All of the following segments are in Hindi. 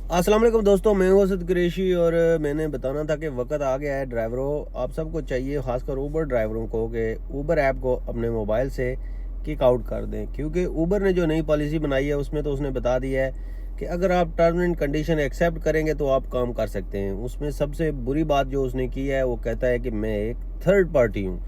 अस्सलाम वालेकुम दोस्तों, मैं हूं असद कुरैशी और मैंने बताना था कि वक्त आ गया है ड्राइवरों, आप सबको चाहिए, खासकर ऊबर ड्राइवरों को, कि ऊबर ऐप को अपने मोबाइल से किक आउट कर दें। क्योंकि ऊबर ने जो नई पॉलिसी बनाई है उसमें तो उसने बता दिया है कि अगर आप टर्म एंड कंडीशन एक्सेप्ट करेंगे तो आप काम कर सकते हैं। उसमें सबसे बुरी बात जो उसने की है वो कहता है कि मैं एक थर्ड पार्टी हूँ,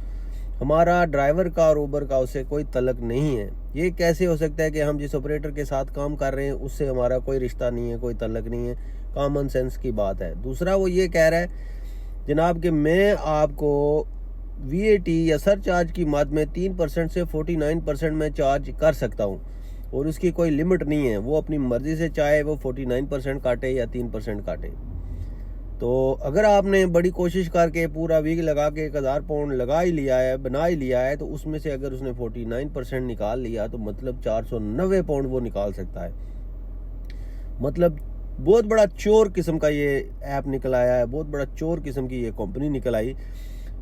हमारा ड्राइवर का और ऊबर का उससे कोई तलक नहीं है। ये कैसे हो सकता है कि हम जिस ऑपरेटर के साथ काम कर रहे हैं उससे हमारा कोई रिश्ता नहीं है, कोई तलक नहीं है। कॉमन सेंस की बात है। दूसरा, वो ये कह रहा है जनाब कि मैं आपको वीएटी या सरचार्ज की मद में 3% से 49% में चार्ज कर सकता हूँ और उसकी कोई लिमिट नहीं है। वो अपनी मर्जी से चाहे वो 49% काटे या 3% काटे। तो अगर आपने बड़ी कोशिश करके पूरा वीक लगा के 1000 पाउंड लगा ही लिया है, बना ही लिया है, तो उसमें से अगर उसने 49% निकाल लिया तो मतलब 490 पाउंड वो निकाल सकता है। मतलब बहुत बड़ा चोर किस्म का ये ऐप निकल आया है, बहुत बड़ा चोर किस्म की ये कंपनी निकल आई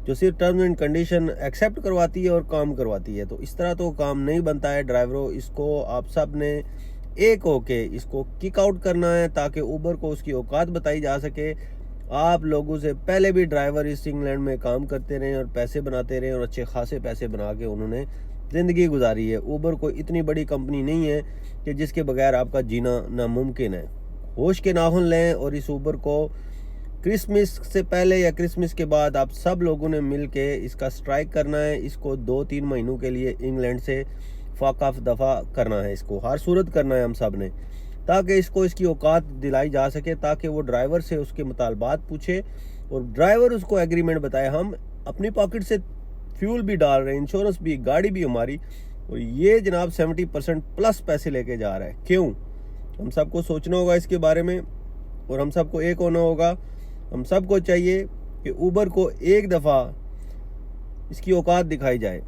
जो सिर्फ टर्म्स एंड कंडीशन एक्सेप्ट करवाती है और काम करवाती है। तो इस तरह तो काम नहीं बनता है ड्राइवरों। इसको आप सब ने एक होके इसको किक आउट करना है ताकि ऊबर को उसकी औकात बताई जा सके। आप लोगों से पहले भी ड्राइवर इस इंग्लैंड में काम करते रहे और पैसे बनाते रहे और अच्छे खासे पैसे बना के उन्होंने ज़िंदगी गुजारी है। ऊबर कोई इतनी बड़ी कंपनी नहीं है कि जिसके बगैर आपका जीना नामुमकिन है। होश के नाखून लें और इस ऊबर को क्रिसमस से पहले या क्रिसमस के बाद आप सब लोगों ने मिल के इसका स्ट्राइक करना है। इसको 2-3 महीनों के लिए इंग्लैंड से फाकाफ दफा करना है, इसको हर सूरत करना है हम सब ने, ताकि इसको इसकी औकात दिलाई जा सके, ताकि वो ड्राइवर से उसके मुतालबात पूछे और ड्राइवर उसको एग्रीमेंट बताए। हम अपनी पॉकेट से फ्यूल भी डाल रहे हैं, इंश्योरेंस भी, गाड़ी भी हमारी, और ये जनाब 70% प्लस पैसे लेके जा रहा है। क्यों? हम सबको सोचना होगा इसके बारे में और हम सबको एक होना होगा। हम सबको चाहिए कि ऊबर को एक दफ़ा इसकी औकात दिखाई जाए।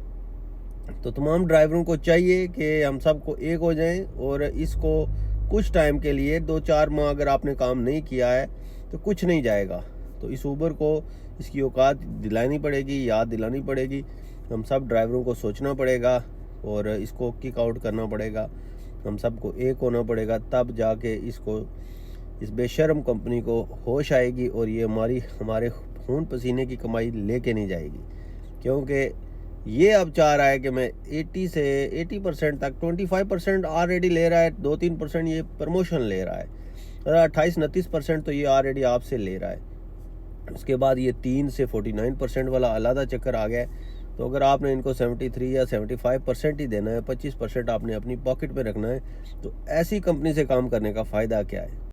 तो तमाम ड्राइवरों को चाहिए कि हम सबको एक हो जाएं और इसको कुछ टाइम के लिए 2-4 माह अगर आपने काम नहीं किया है तो कुछ नहीं जाएगा। तो इस ऊबर को इसकी औकात दिलानी पड़ेगी, याद दिलानी पड़ेगी। हम सब ड्राइवरों को सोचना पड़ेगा और इसको किक आउट करना पड़ेगा। हम सबको एक होना पड़ेगा, तब जाके इसको, इस बेशर्म कंपनी को होश आएगी और ये हमारे खून पसीने की कमाई लेके नहीं जाएगी। क्योंकि ये अब चाह रहा है कि मैं 80 से 80% तक, 25% ऑलरेडी ले रहा है, 2-3% ये प्रमोशन ले रहा है, 28-29% तो ये ऑलरेडी आपसे ले रहा है। उसके बाद ये 3 से 49% वाला अलग चक्कर आ गया है। तो अगर आपने इनको 73 या 75% ही देना है, 25% आपने अपनी पॉकेट में रखना है, तो ऐसी कंपनी से काम करने का फ़ायदा क्या है?